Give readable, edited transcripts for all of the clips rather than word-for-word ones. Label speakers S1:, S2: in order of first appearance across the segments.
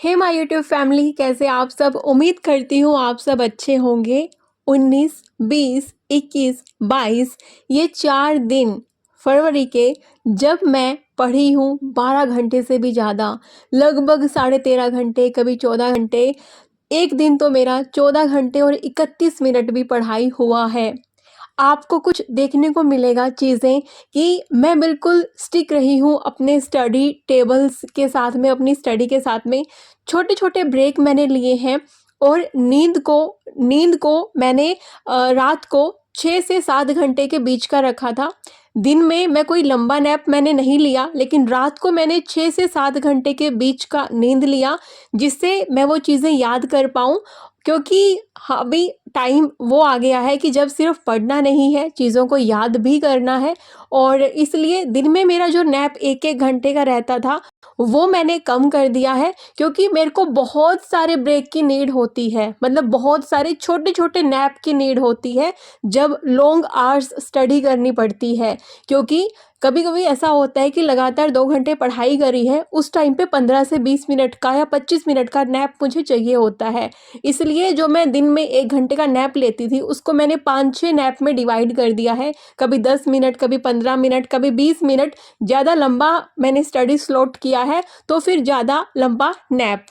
S1: Hey my YouTube family, कैसे आप सब। उम्मीद करती हूँ आप सब अच्छे होंगे। 19, 20, 21, 22 ये 4 दिन फरवरी के जब मैं पढ़ी हूँ 12 घंटे से भी ज़्यादा, लगभग 13.5 घंटे, कभी 14 घंटे। एक दिन तो मेरा 14 घंटे और 31 मिनट भी पढ़ाई हुआ है। आपको कुछ देखने को मिलेगा चीज़ें कि मैं बिल्कुल स्टिक रही हूँ अपने स्टडी टेबल्स के साथ में, अपनी स्टडी के साथ में। छोटे छोटे ब्रेक मैंने लिए हैं और नींद को मैंने रात को 6 से 7 घंटे के बीच का रखा था। दिन में मैं कोई लंबा नैप मैंने नहीं लिया, लेकिन रात को मैंने 6 से 7 घंटे के बीच का नींद लिया, जिससे मैं वो चीज़ें याद कर पाऊँ। क्योंकि अभी टाइम वो आ गया है कि जब सिर्फ पढ़ना नहीं है, चीज़ों को याद भी करना है। और इसलिए दिन में मेरा जो नैप 1-1 घंटे का रहता था, वो मैंने कम कर दिया है, क्योंकि मेरे को बहुत सारे ब्रेक की नीड होती है। मतलब बहुत सारे छोटे-छोटे नैप की नीड होती है जब लॉन्ग आवर्स स्टडी करनी पड़ती है। क्योंकि कभी-कभी ऐसा होता है कि लगातार 2 घंटे पढ़ाई करी है, उस टाइम पे 15 से 20 मिनट का या 25 मिनट का नैप मुझे चाहिए होता है। इसलिए जो मैं दिन में 1 घंटे का नैप लेती थी, उसको मैंने 5-6 नैप में डिवाइड कर दिया है। कभी 10 मिनट, कभी 15 मिनट, कभी 20 मिनट। ज़्यादा लंबा मैंने स्टडी स्लॉट किया है, तो फिर ज़्यादा लंबा नैप।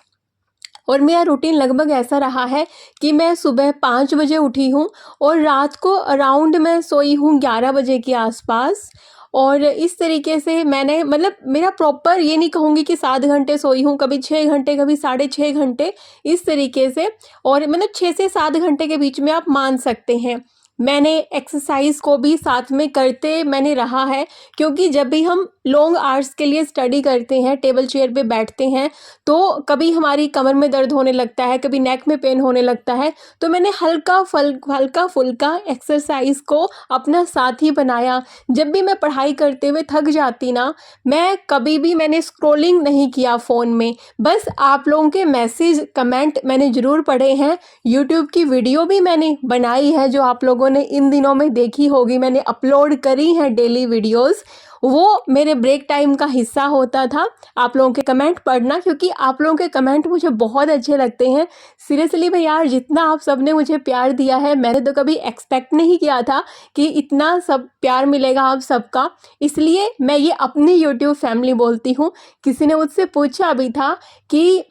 S1: और मेरा रूटीन लगभग ऐसा रहा है कि मैं सुबह 5 बजे उठी हूँ और रात को अराउंड मैं सोई हूँ 11 बजे के आसपास। और इस तरीके से मैंने, मतलब मेरा प्रॉपर ये नहीं कहूँगी कि 7 घंटे सोई हूँ, कभी 6 घंटे, कभी 6.5 घंटे, इस तरीके से। और मतलब 6 से 7 घंटे के बीच में आप मान सकते हैं। मैंने एक्सरसाइज को भी साथ में करते मैंने रहा है, क्योंकि जब भी हम लॉन्ग आवर्स के लिए स्टडी करते हैं, टेबल चेयर पे बैठते हैं, तो कभी हमारी कमर में दर्द होने लगता है, कभी नेक में पेन होने लगता है। तो मैंने हल्का फुल्का एक्सरसाइज को अपना साथी बनाया। जब भी मैं पढ़ाई करते हुए थक जाती ना, मैं कभी भी मैंने स्क्रॉलिंग नहीं किया फ़ोन में। बस आप लोगों के मैसेज, कमेंट मैंने ज़रूर पढ़े हैं। यूट्यूब की वीडियो भी मैंने बनाई है, जो आप लोगों ने इन दिनों में देखी होगी, मैंने अपलोड करी हैं डेली वीडियोस। वो मेरे ब्रेक टाइम का हिस्सा होता था, आप लोगों के कमेंट पढ़ना, क्योंकि आप लोगों के कमेंट मुझे बहुत अच्छे लगते हैं। सीरियसली भाई यार, जितना आप सब ने मुझे प्यार दिया है, मैंने तो कभी एक्सपेक्ट नहीं किया था कि इतना सब प्यार मिलेगा आप सबका। इसलिए मैं ये अपनी यूट्यूब फैमिली बोलती हूँ। किसी ने मुझसे पूछा भी था कि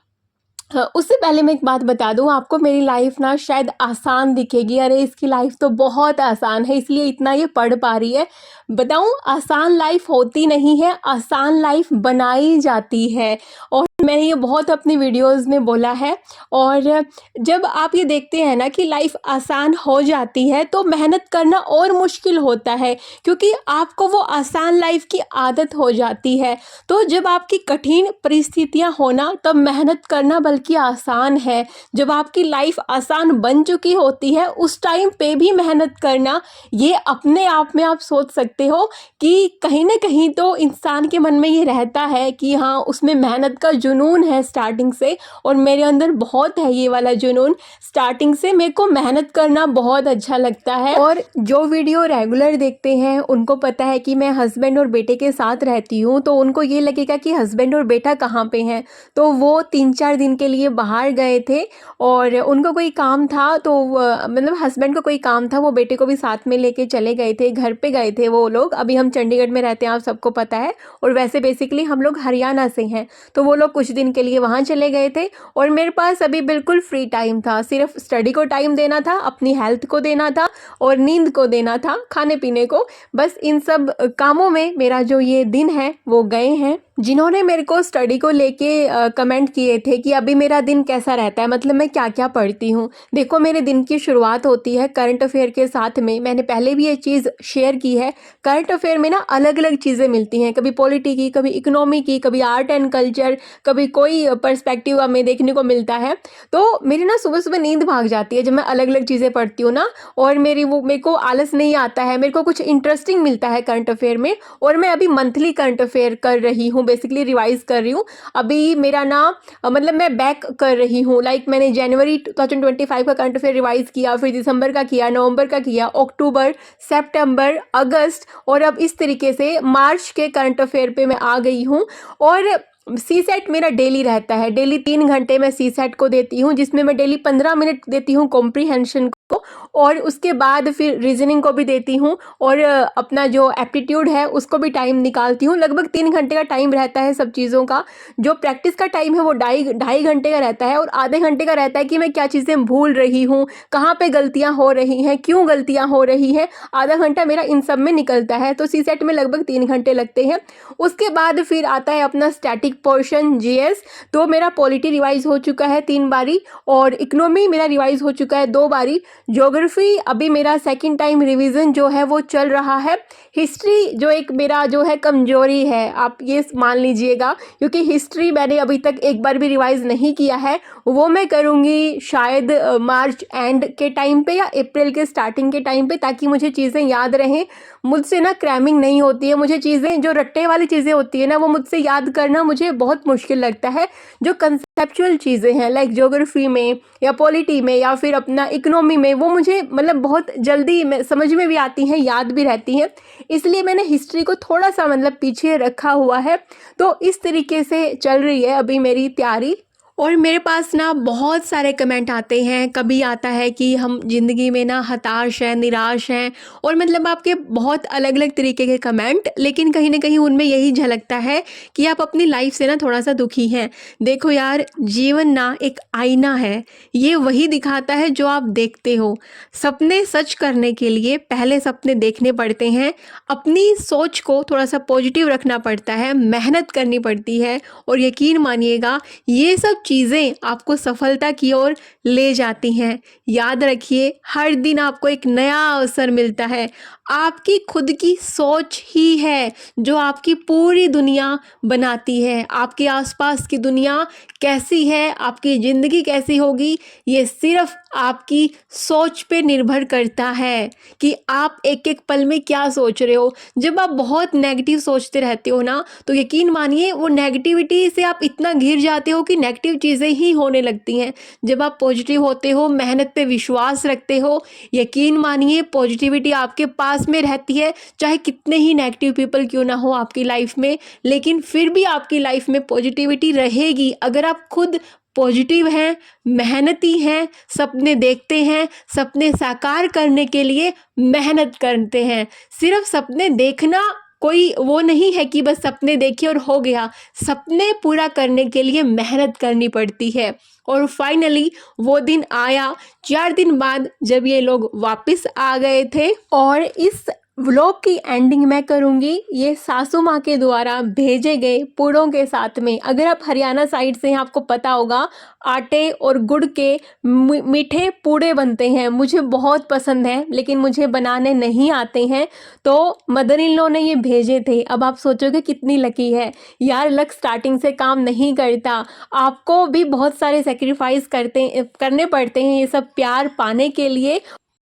S1: उससे पहले मैं एक बात बता दूँ आपको, मेरी लाइफ ना शायद आसान दिखेगी, अरे इसकी लाइफ तो बहुत आसान है, इसलिए इतना ये पढ़ पा रही है। बताऊँ, आसान लाइफ होती नहीं है, आसान लाइफ बनाई जाती है। और मैंने ये बहुत अपनी वीडियोस में बोला है। और जब आप ये देखते हैं ना कि लाइफ आसान हो जाती है, तो मेहनत करना और मुश्किल होता है, क्योंकि आपको वो आसान लाइफ की आदत हो जाती है। तो जब आपकी कठिन परिस्थितियां होना, तब मेहनत करना बल्कि आसान है। जब आपकी लाइफ आसान बन चुकी होती है, उस टाइम पे भी मेहनत करना, ये अपने आप में आप सोच सकते हो कि कहीं ना कहीं तो इंसान के मन में ये रहता है कि हाँ, उसमें मेहनत का जुनून है स्टार्टिंग से। और मेरे अंदर बहुत है ये वाला जुनून। स्टार्टिंग से मेरे को मेहनत करना बहुत अच्छा लगता है। और जो वीडियो रेगुलर देखते हैं, उनको पता है कि मैं हस्बैंड और बेटे के साथ रहती हूँ, तो उनको ये लगेगा कि हस्बैंड और बेटा कहाँ पे हैं। तो वो 3-4 दिन के लिए बाहर गए थे और उनको कोई काम था, तो मतलब हस्बैंड को कोई काम था, वो बेटे को भी साथ में लेके चले गए थे, घर पे गए थे वो लोग। अभी हम चंडीगढ़ में रहते हैं, आप सबको पता है। और वैसे बेसिकली हम लोग हरियाणा से हैं, तो वो लोग कुछ दिन के लिए वहाँ चले गए थे। और मेरे पास अभी बिल्कुल फ्री टाइम था, सिर्फ स्टडी को टाइम देना था, अपनी हेल्थ को देना था और नींद को देना था, खाने पीने को। बस इन सब कामों में मेरा जो ये दिन है वो गए हैं। जिन्होंने मेरे को स्टडी को लेके कमेंट किए थे कि अभी मेरा दिन कैसा रहता है, मतलब मैं क्या क्या पढ़ती हूँ। देखो, मेरे दिन की शुरुआत होती है करंट अफेयर के साथ में। मैंने पहले भी ये चीज़ शेयर की है। करंट अफेयर में ना अलग अलग चीज़ें मिलती हैं, कभी पॉलिटी की, कभी इकोनॉमी की, कभी आर्ट एंड कल्चर, कभी कोई पर्सपेक्टिव हमें देखने को मिलता है। तो मेरी ना सुबह सुबह नींद भाग जाती है जब मैं अलग अलग चीज़ें पढ़ती हूँ ना। और मेरे को आलस नहीं आता है, मेरे को कुछ इंटरेस्टिंग मिलता है करंट अफेयर में। और मैं अभी मंथली करंट अफेयर कर रही हूँ, बेसिकली रिवाइज कर रही हूँ। अभी मेरा ना मतलब मैं बैक कर रही हूँ। लाइक मैंने जनवरी 2025 का करंट अफेयर रिवाइज किया, फिर दिसंबर का किया, नवंबर का किया, अक्टूबर, सितंबर, अगस्त, और अब इस तरीके से मार्च के करंट अफेयर पे मैं आ गई हूँ। और सी सेट मेरा डेली रहता है, डेली 3 घंटे मैं सी सेट को देती हूँ, जिसमें मैं डेली 15 मिनट देती हूँ कॉम्प्रीहेंशन को, और उसके बाद फिर रीजनिंग को भी देती हूँ, और अपना जो एप्टीट्यूड है उसको भी टाइम निकालती हूँ। लगभग 3 घंटे का टाइम रहता है सब चीज़ों का। जो प्रैक्टिस का टाइम है वो ढाई घंटे का रहता है, और आधे घंटे का रहता है कि मैं क्या चीज़ें भूल रही हूँ, कहाँ पे गलतियाँ हो रही हैं, क्यों गलतियाँ हो रही हैं। आधा घंटा मेरा इन सब में निकलता है, तो सी सेट में लगभग 3 घंटे लगते हैं। उसके बाद फिर आता है अपना स्टैटिक पोर्शन जीएस। तो मेरा पॉलिटी रिवाइज हो चुका है 3 बारी, और इकोनॉमी मेरा रिवाइज हो चुका है 2 बारी। ज्योग्राफी अभी मेरा सेकंड टाइम रिवीजन जो है वो चल रहा है। हिस्ट्री जो एक मेरा जो है कमजोरी है, आप ये मान लीजिएगा, क्योंकि हिस्ट्री मैंने अभी तक एक बार भी रिवाइज नहीं किया है। वो मैं करूँगी शायद मार्च एंड के टाइम पे या अप्रैल के स्टार्टिंग के टाइम पे, ताकि मुझे चीज़ें याद रहें। मुझसे ना क्रैमिंग नहीं होती है, मुझे चीज़ें जो रट्टे वाली चीज़ें होती है ना, वो मुझसे याद करना मुझे बहुत मुश्किल लगता है। जो कंसेप्चुअल चीज़ें हैं लाइक ज्योग्राफी में या पॉलिटी में या फिर अपना इकोनॉमी में, वो मुझे मतलब बहुत जल्दी समझ में भी आती हैं, याद भी रहती हैं। इसलिए मैंने हिस्ट्री को थोड़ा सा मतलब पीछे रखा हुआ है। तो इस तरीके से चल रही है अभी मेरी तैयारी। और मेरे पास ना बहुत सारे कमेंट आते हैं, कभी आता है कि हम ज़िंदगी में ना हताश हैं, निराश हैं, और मतलब आपके बहुत अलग अलग तरीके के कमेंट, लेकिन कहीं ना कहीं उनमें यही झलकता है कि आप अपनी लाइफ से ना थोड़ा सा दुखी हैं। देखो यार, जीवन ना एक आईना है, ये वही दिखाता है जो आप देखते हो। सपने सच करने के लिए पहले सपने देखने पड़ते हैं, अपनी सोच को थोड़ा सा पॉजिटिव रखना पड़ता है, मेहनत करनी पड़ती है, और यकीन मानिएगा ये सब चीज़ें आपको सफलता की ओर ले जाती हैं। याद रखिए, हर दिन आपको एक नया अवसर मिलता है। आपकी खुद की सोच ही है जो आपकी पूरी दुनिया बनाती है। आपके आसपास की दुनिया कैसी है, आपकी ज़िंदगी कैसी होगी, ये सिर्फ आपकी सोच पे निर्भर करता है कि आप एक एक पल में क्या सोच रहे हो। जब आप बहुत नेगेटिव सोचते रहते हो ना, तो यकीन मानिए वो नेगेटिविटी से आप इतना घिर जाते हो कि नेगेटिव चीज़ें ही होने लगती हैं। जब आप पॉजिटिव होते हो, मेहनत पे विश्वास रखते हो, यकीन मानिए पॉजिटिविटी आपके पास में रहती है। चाहे कितने ही नेगेटिव पीपल क्यों ना हो आपकी लाइफ में, लेकिन फिर भी आपकी लाइफ में पॉजिटिविटी रहेगी अगर आप खुद पॉजिटिव हैं, मेहनती हैं, सपने देखते हैं, सपने साकार करने के लिए मेहनत करते हैं। सिर्फ सपने देखना कोई वो नहीं है कि बस सपने देखे और हो गया। सपने पूरा करने के लिए मेहनत करनी पड़ती है। और फाइनली वो दिन आया 4 दिन बाद, जब ये लोग वापस आ गए थे। और इस व्लॉग की एंडिंग मैं करूँगी ये सासू माँ के द्वारा भेजे गए पूड़ों के साथ में। अगर आप हरियाणा साइड से हैं, आपको पता होगा आटे और गुड़ के मीठे पूड़े बनते हैं। मुझे बहुत पसंद है, लेकिन मुझे बनाने नहीं आते हैं, तो मदर इन लॉ ने ये भेजे थे। अब आप सोचोगे कितनी लकी है यार, लक स्टार्टिंग से काम नहीं करता। आपको भी बहुत सारे सेक्रीफाइस करने पड़ते हैं ये सब प्यार पाने के लिए।